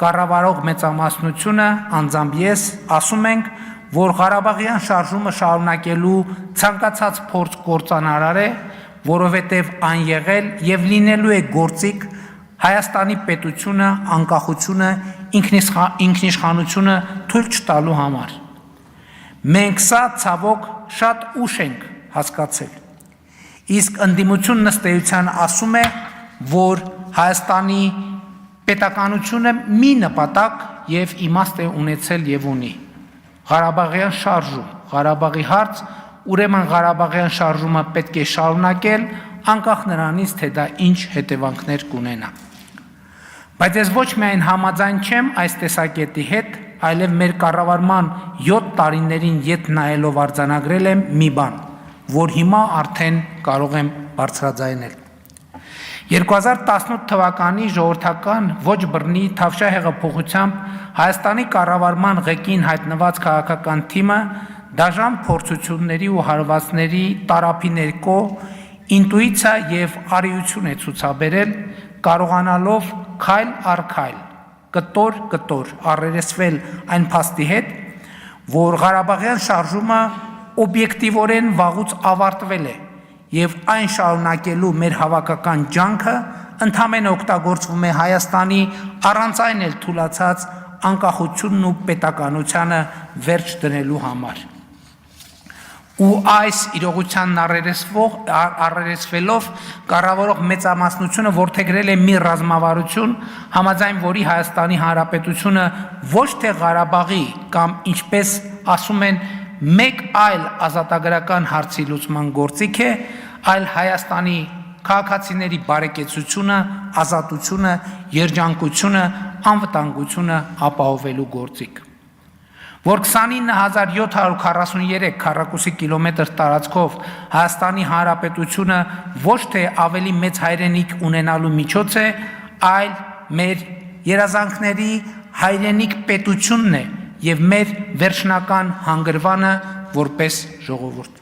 կառավարող մեծամասնությունը, անձամբ ես, ասում ենք, որ Ղարաբաղյան շարժումը շարունակելու ցանկացած փորձ կործանարար է, որովհետև այն եղել եւ լինելու է գործիք Հայաստանի պետությունը, անկախությունը, ինքնիշխանությունը թույլ չտալու համար։ Մենք սա ցավոք շատ ուշ ենք հասկացել։ Իսկ ընդդիմությունն ըստ էության ասում է, որ Հայաստանի պետականությունը մի նպատակ եւ իմաստ է ունեցել եւ ունի։ Ղարաբաղյան շարժում, Ղարաբաղի հարց, ուրեմն Ղարաբաղյան շարժումը պետք է շարունակել, անկախ նրանից, թե դա ինչ հետևանքներ կունենա։ Բայց ես ոչ միայն համաձայն չեմ այս տեսակետի հետ, այլև մեր կառավարման 7 տարիներին ետ նայելով արձանագրել եմ մի բան, որ հիմա արդեն կարող եմ բարձրաձայնել։ 2018 թվականի ժողովրդական ոչ բռնի Թավշյա հեղափոխությամբ Հայաստանի կառավարման ղեկին հայտնված քաղաքական թիմը դաժան փորձությունների ու հարվածների տարափի ներքո ինտուիցիա եւ արիություն է ցուցաբերել, կարողանալով քայլ առ քայլ, կտոր առերեսվել այն փաստի հետ, որ Ղարաբաղյան շարժումը օբյեկտիվորեն վաղուց ավարտվել է եւ այն շարունակելու մեր հավաքական ջանքը ընդհանրապես օգտագործվում է Հայաստանի առանց այն էլ թուլացած անկախությունն ու պետականությանը վերջ դնելու համար։ Ու այս իրողությանն առերեսվելով կառավարող մեծամասնությունը որդեգրել է մի ռազմավարություն, համաձայն որի Հայաստանի Հանրապետությունը ոչ թե Ղարաբաղի կամ ինչպես ասում են մեկ այլ ազատագրական հարցի լուծման գործիք է, այլ Հայաստանի քաղաքացիների բարեկեցությունը, ազատությունը, երջանկությունը, անվտանգությունը ապահովելու գործիք։ Որ 29743 քառակուսի կիլոմետր տարածքով Հայաստանի Հանրապետությունը ոչ թե ավելի մեծ հայրենիք ունենալու միջոց է, այլ մեր երազանքների հայրենիք պետությունն է եւ մեր վերջնական հանգրվանը որպես ժողովուրդ։